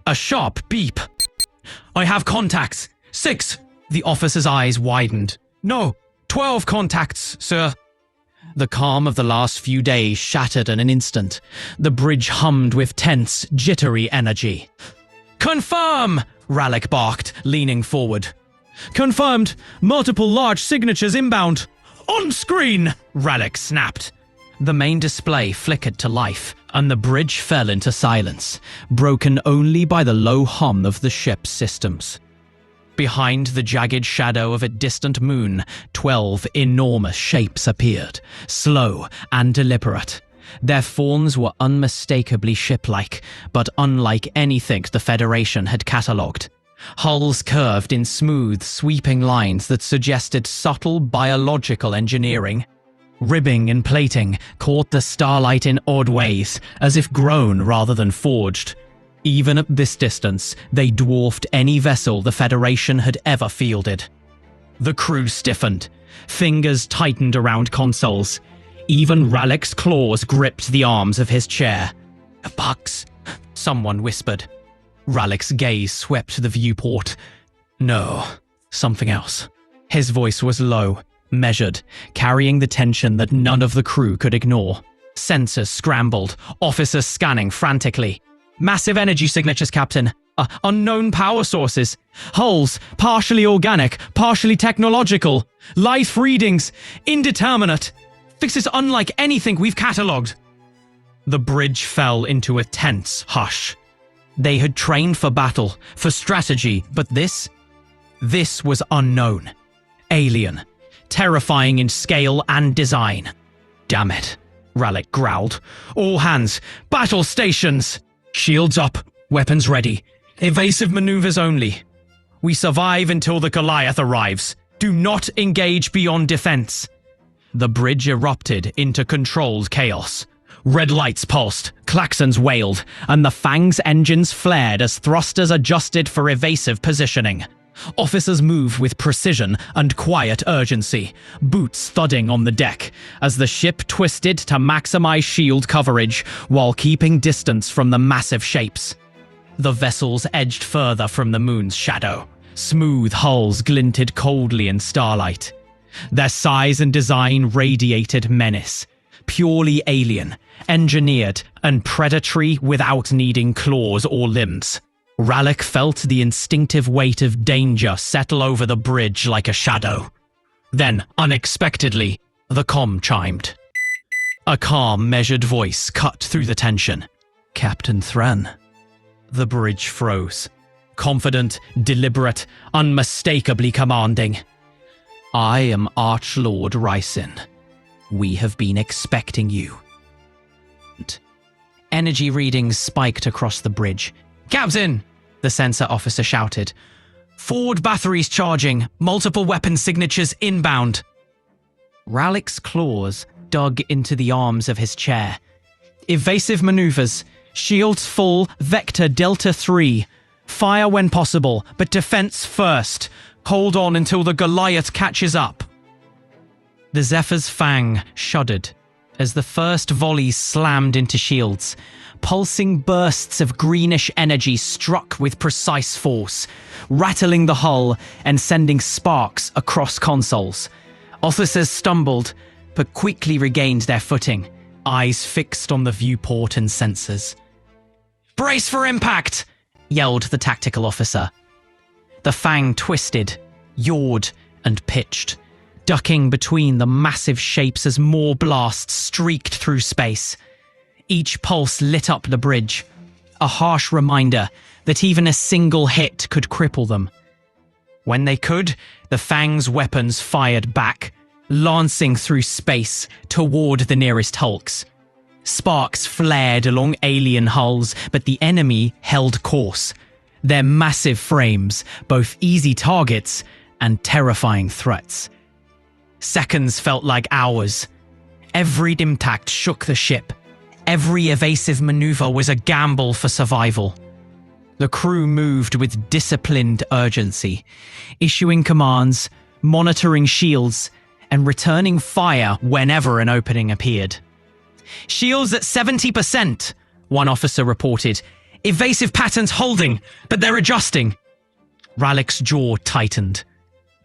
A sharp beep. "I have contacts. 6. The officer's eyes widened. "No, 12 contacts, sir." The calm of the last few days shattered in an instant. The bridge hummed with tense, jittery energy. "Confirm!" Ralik barked, leaning forward. "Confirmed! Multiple large signatures inbound!" "On screen!" Ralik snapped. The main display flickered to life, and the bridge fell into silence, broken only by the low hum of the ship's systems. Behind the jagged shadow of a distant moon, 12 enormous shapes appeared, slow and deliberate. Their forms were unmistakably ship-like, but unlike anything the Federation had catalogued. Hulls curved in smooth, sweeping lines that suggested subtle biological engineering. Ribbing and plating caught the starlight in odd ways, as if grown rather than forged. Even at this distance, they dwarfed any vessel the Federation had ever fielded. The crew stiffened. Fingers tightened around consoles. Even Ralik's claws gripped the arms of his chair. "Bugs," someone whispered. Ralik's gaze swept the viewport. No, something else. His voice was low, measured, carrying the tension that none of the crew could ignore. Sensors scrambled, officers scanning frantically. "Massive energy signatures, Captain. Unknown power sources. Hulls, partially organic, partially technological. Life readings, indeterminate. This is unlike anything we've catalogued." The bridge fell into a tense hush. They had trained for battle, for strategy, but this was unknown. Alien. Terrifying in scale and design. "Damn it," Ralik growled. "All hands, battle stations! Shields up, weapons ready. Evasive maneuvers only. We survive until the Goliath arrives. Do not engage beyond defense." The bridge erupted into controlled chaos. Red lights pulsed, klaxons wailed, and the Fang's engines flared as thrusters adjusted for evasive positioning. Officers moved with precision and quiet urgency, boots thudding on the deck, as the ship twisted to maximize shield coverage while keeping distance from the massive shapes. The vessels edged further from the moon's shadow. Smooth hulls glinted coldly in starlight. Their size and design radiated menace. Purely alien, engineered, and predatory without needing claws or limbs. Ralik felt the instinctive weight of danger settle over the bridge like a shadow. Then, unexpectedly, the comm chimed. A calm, measured voice cut through the tension. "Captain Thren." The bridge froze. Confident, deliberate, unmistakably commanding. "I am Archlord Ry'Cin. We have been expecting you." Energy readings spiked across the bridge. "Captain!" the sensor officer shouted. "Forward batteries charging. Multiple weapon signatures inbound." Ralik's claws dug into the arms of his chair. "Evasive maneuvers. Shields full. Vector Delta 3. Fire when possible, but defense first. Hold on until the Goliath catches up." The Zephyr's fang shuddered as the first volley slammed into shields. Pulsing bursts of greenish energy struck with precise force, rattling the hull and sending sparks across consoles. Officers stumbled, but quickly regained their footing, eyes fixed on the viewport and sensors. "Brace for impact!" yelled the tactical officer. The fang twisted, yawed, and pitched, ducking between the massive shapes as more blasts streaked through space. Each pulse lit up the bridge, a harsh reminder that even a single hit could cripple them. When they could, the Fang's weapons fired back, lancing through space toward the nearest hulks. Sparks flared along alien hulls, but the enemy held course. Their massive frames, both easy targets and terrifying threats. Seconds felt like hours. Every impact shook the ship. Every evasive maneuver was a gamble for survival. The crew moved with disciplined urgency, issuing commands, monitoring shields, and returning fire whenever an opening appeared. "Shields at 70%, one officer reported. Evasive patterns holding, but they're adjusting. Ralik's jaw tightened.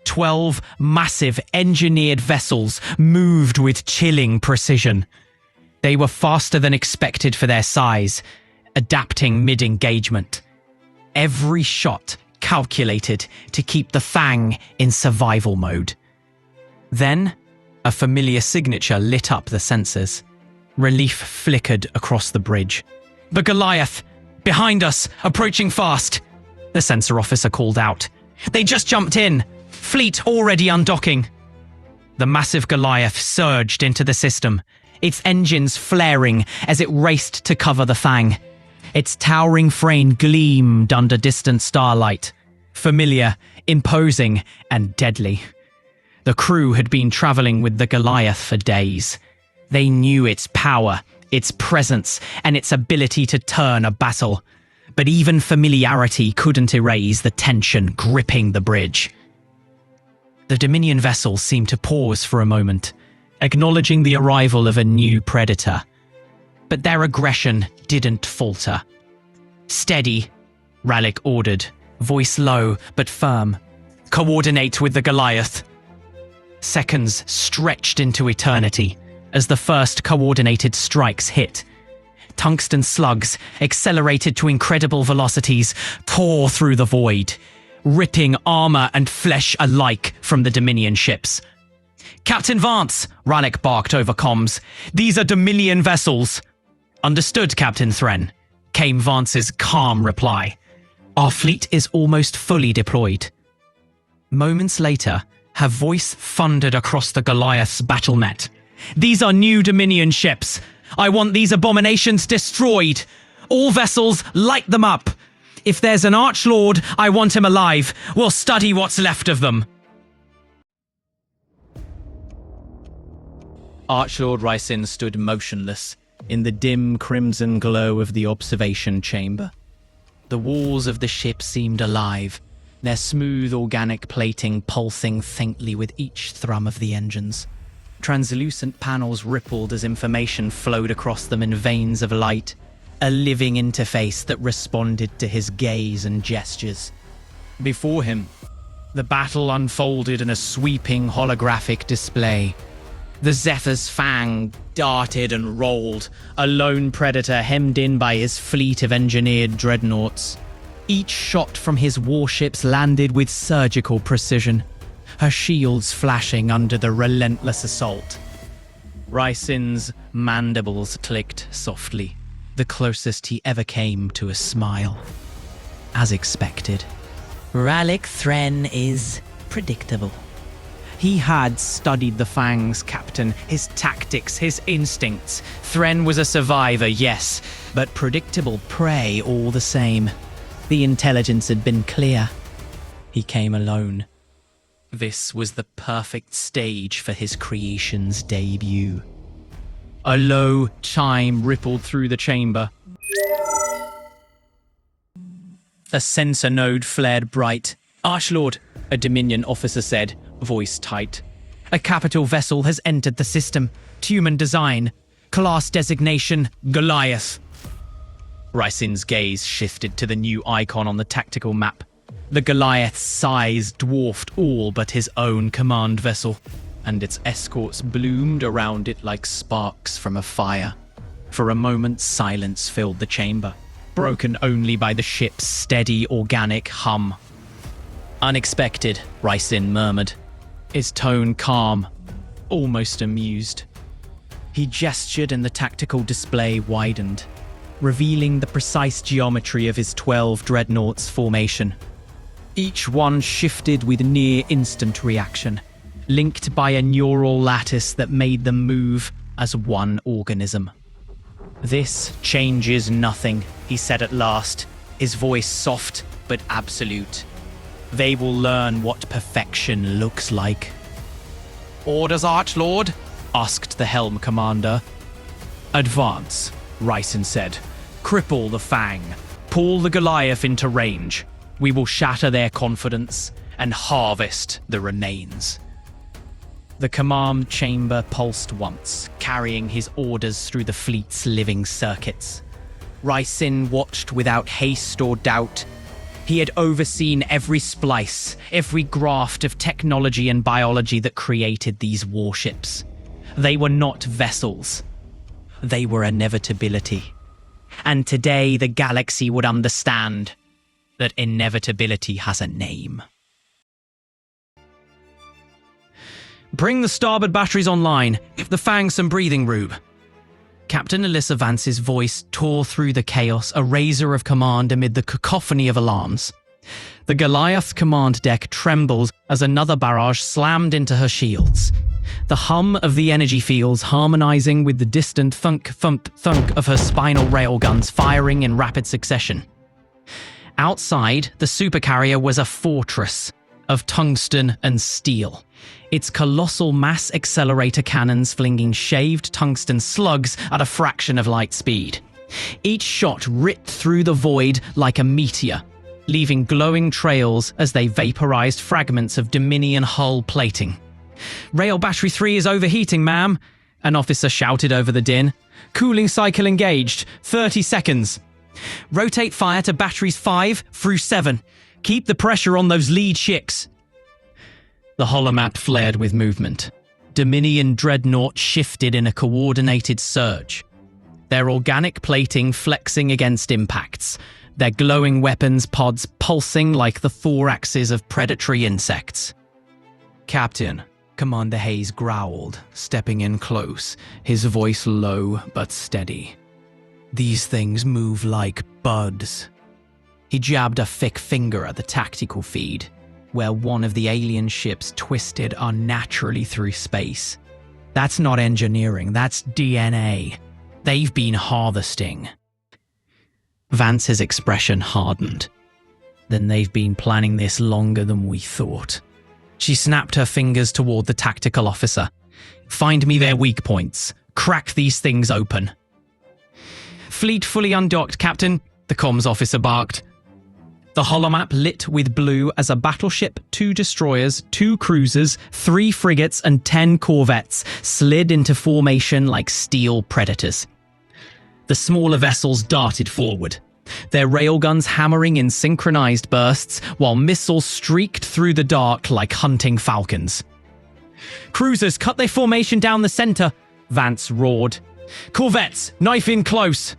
12 massive engineered vessels moved with chilling precision. They were faster than expected for their size, adapting mid-engagement. Every shot calculated to keep the Fang in survival mode. Then, a familiar signature lit up the sensors. Relief flickered across the bridge. "The Goliath! Behind us! Approaching fast!" The sensor officer called out. "They just jumped in! Fleet already undocking!" The massive Goliath surged into the system, its engines flaring as it raced to cover the Fang. Its towering frame gleamed under distant starlight, familiar, imposing, and deadly. The crew had been traveling with the Goliath for days. They knew its power, its presence, and its ability to turn a battle. But even familiarity couldn't erase the tension gripping the bridge. The Dominion vessel seemed to pause for a moment, acknowledging the arrival of a new predator. But their aggression didn't falter. "Steady," Ralik ordered, voice low but firm. "Coordinate with the Goliath." Seconds stretched into eternity as the first coordinated strikes hit. Tungsten slugs, accelerated to incredible velocities, tore through the void, ripping armor and flesh alike from the Dominion ships. "Captain Vance," Ralik barked over comms, "these are Dominion vessels." "Understood, Captain Thren," came Vance's calm reply. "Our fleet is almost fully deployed." Moments later, her voice thundered across the Goliath's battle net. "These are new Dominion ships. I want these abominations destroyed. All vessels, light them up. If there's an Archlord, I want him alive. We'll study what's left of them." Archlord Ry'Cin stood motionless in the dim crimson glow of the observation chamber. The walls of the ship seemed alive, their smooth organic plating pulsing faintly with each thrum of the engines. Translucent panels rippled as information flowed across them in veins of light, a living interface that responded to his gaze and gestures. Before him, the battle unfolded in a sweeping holographic display. The Zephyr's Fang darted and rolled, a lone predator hemmed in by his fleet of engineered dreadnoughts. Each shot from his warships landed with surgical precision, her shields flashing under the relentless assault. Ry'Cin's mandibles clicked softly, the closest he ever came to a smile. As expected, Ralik Thren is predictable. He had studied the Fang's captain, his tactics, his instincts. Thren was a survivor, yes, but predictable prey all the same. The intelligence had been clear. He came alone. This was the perfect stage for his creation's debut. A low chime rippled through the chamber. A sensor node flared bright. "Archlord," a Dominion officer said, voice tight. "A capital vessel has entered the system. Human design. Class designation, Goliath." Ry'Cin's gaze shifted to the new icon on the tactical map. The Goliath's size dwarfed all but his own command vessel, and its escorts bloomed around it like sparks from a fire. For a moment, silence filled the chamber, broken only by the ship's steady organic hum. "Unexpected," Ry'Cin murmured, his tone calm, almost amused. He gestured and the tactical display widened, revealing the precise geometry of his 12 dreadnoughts formation. Each one shifted with near-instant reaction, linked by a neural lattice that made them move as one organism. "This changes nothing," he said at last, his voice soft but absolute. "They will learn what perfection looks like." "Orders, Archlord?" asked the Helm Commander. "Advance," Ry'Cin said. "Cripple the Fang. Pull the Goliath into range. We will shatter their confidence and harvest the remains." The command chamber pulsed once, carrying his orders through the fleet's living circuits. Ry'Cin watched without haste or doubt. He had overseen every splice, every graft of technology and biology that created these warships. They were not vessels. They were inevitability. And today the galaxy would understand that inevitability has a name. Bring the starboard batteries online. Give the Fang some breathing room. Captain Alyssa Vance's voice tore through the chaos, a razor of command amid the cacophony of alarms. The Goliath command deck trembled as another barrage slammed into her shields. The hum of the energy fields harmonizing with the distant thunk of her spinal railguns firing in rapid succession. Outside, the supercarrier was a fortress of tungsten and steel, its colossal mass accelerator cannons flinging shaved tungsten slugs at a fraction of light speed. Each shot ripped through the void like a meteor, leaving glowing trails as they vaporized fragments of Dominion hull plating. "Rail Battery 3 is overheating, ma'am," an officer shouted over the din. "Cooling cycle engaged. 30 seconds. Rotate fire to batteries 5 through 7. Keep the pressure on those lead chicks." The holomap flared with movement. Dominion dreadnought shifted in a coordinated surge, their organic plating flexing against impacts, their glowing weapons pods pulsing like the thoraxes of predatory insects. "Captain," Commander Hayes growled, stepping in close, his voice low but steady. "These things move like buds." He jabbed a thick finger at the tactical feed, where one of the alien ships twisted unnaturally through space. "That's not engineering, that's DNA. They've been harvesting." Vance's expression hardened. "Then they've been planning this longer than we thought." She snapped her fingers toward the tactical officer. "Find me their weak points. Crack these things open." "Fleet fully undocked, Captain," the comms officer barked. The holomap lit with blue as a battleship, 2 destroyers, 2 cruisers, 3 frigates, and 10 corvettes slid into formation like steel predators. The smaller vessels darted forward, their railguns hammering in synchronized bursts, while missiles streaked through the dark like hunting falcons. "Cruisers, cut their formation down the center," Vance roared. "Corvettes, knife in close.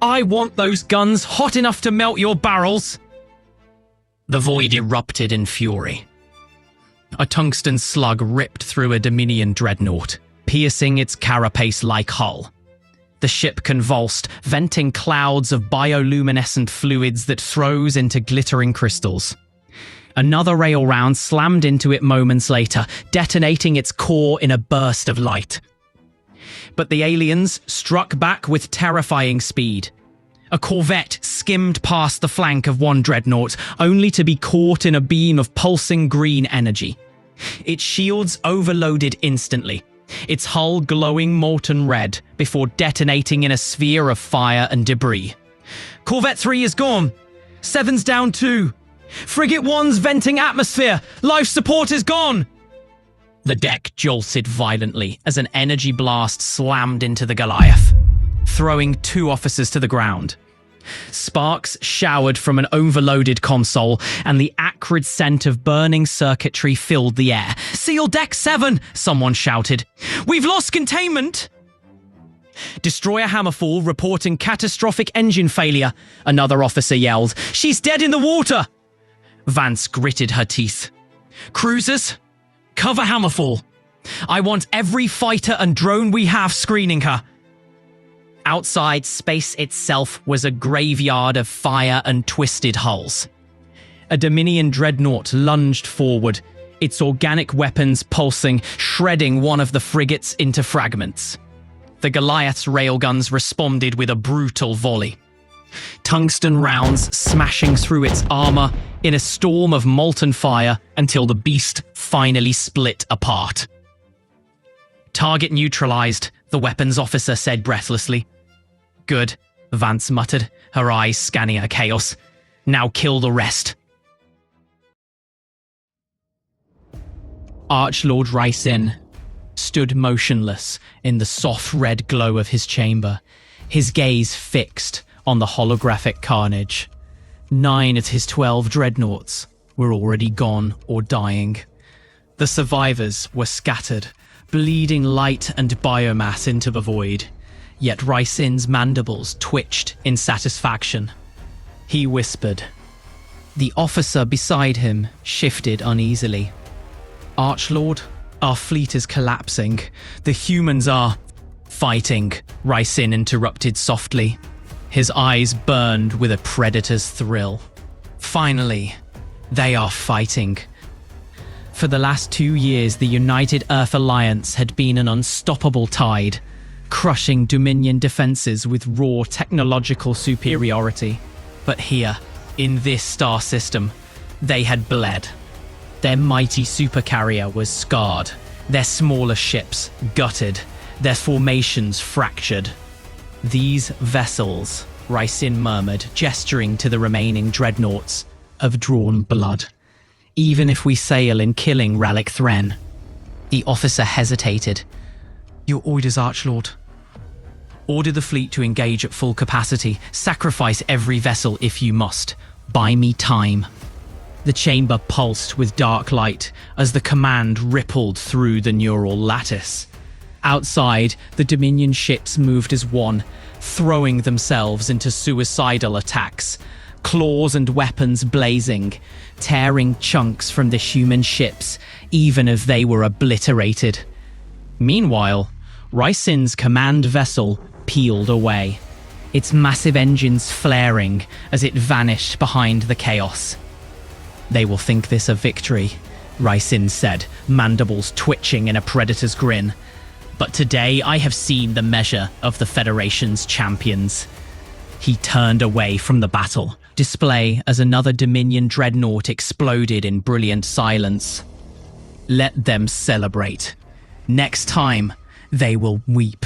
I want those guns hot enough to melt your barrels." The void erupted in fury. A tungsten slug ripped through a Dominion dreadnought, piercing its carapace-like hull. The ship convulsed, venting clouds of bioluminescent fluids that froze into glittering crystals. Another rail round slammed into it moments later, detonating its core in a burst of light. But the aliens struck back with terrifying speed. A corvette skimmed past the flank of one dreadnought, only to be caught in a beam of pulsing green energy. Its shields overloaded instantly, its hull glowing molten red before detonating in a sphere of fire and debris. "Corvette 3 is gone. 7's down too. Frigate 1's venting atmosphere. Life support is gone." The deck jolted violently as an energy blast slammed into the Goliath, throwing 2 officers to the ground. Sparks showered from an overloaded console, and the acrid scent of burning circuitry filled the air. "Seal deck 7, someone shouted. "We've lost containment." "Destroyer Hammerfall reporting catastrophic engine failure," another officer yelled. "She's dead in the water." Vance gritted her teeth. "Cruisers, cover Hammerfall. I want every fighter and drone we have screening her." Outside, space itself was a graveyard of fire and twisted hulls. A Dominion dreadnought lunged forward, its organic weapons pulsing, shredding one of the frigates into fragments. The Goliath's railguns responded with a brutal volley, tungsten rounds smashing through its armor in a storm of molten fire until the beast finally split apart. "Target neutralized," the weapons officer said breathlessly. "Good," Vance muttered, her eyes scanning her chaos. "Now kill the rest." Archlord Ry'Cin stood motionless in the soft red glow of his chamber, his gaze fixed on the holographic carnage. 9 of his 12 dreadnoughts were already gone or dying. The survivors were scattered, bleeding light and biomass into the void. Yet Ry'Cin's mandibles twitched in satisfaction. He whispered. The officer beside him shifted uneasily. Archlord, our fleet is collapsing. The humans are fighting, Ry'Cin interrupted softly. His eyes burned with a predator's thrill. Finally, they are fighting. For the last 2 years, the United Earth Alliance had been an unstoppable tide, crushing Dominion defenses with raw technological superiority. But here, in this star system, they had bled. Their mighty supercarrier was scarred, their smaller ships gutted, their formations fractured. These vessels, Ry'Cin murmured, gesturing to the remaining dreadnoughts, have drawn blood. Even if we sail in killing Ralik Thren. The officer hesitated. Your orders, Archlord. Order the fleet to engage at full capacity. Sacrifice every vessel if you must. Buy me time. The chamber pulsed with dark light as the command rippled through the neural lattice. Outside, the Dominion ships moved as one, throwing themselves into suicidal attacks, claws and weapons blazing, tearing chunks from the human ships, even if they were obliterated. Meanwhile, Ry'Cin's command vessel peeled away, its massive engines flaring as it vanished behind the chaos. They will think this a victory, Ry'Cin said, mandibles twitching in a predator's grin. But today I have seen the measure of the Federation's champions. He turned away from the battle display as another Dominion dreadnought exploded in brilliant silence. Let them celebrate. Next time, they will weep.